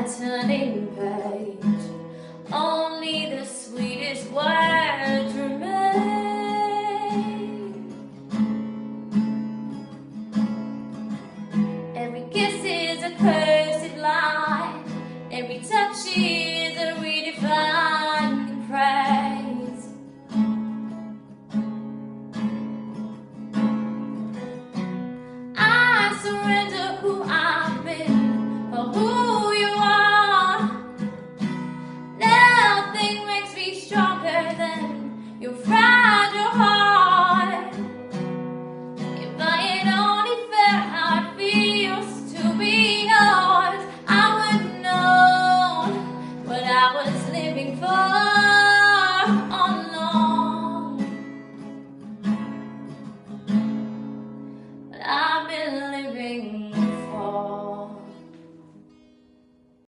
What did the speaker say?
turning page, only the sweetest words remain. Every kiss is a cursed lie, every touch is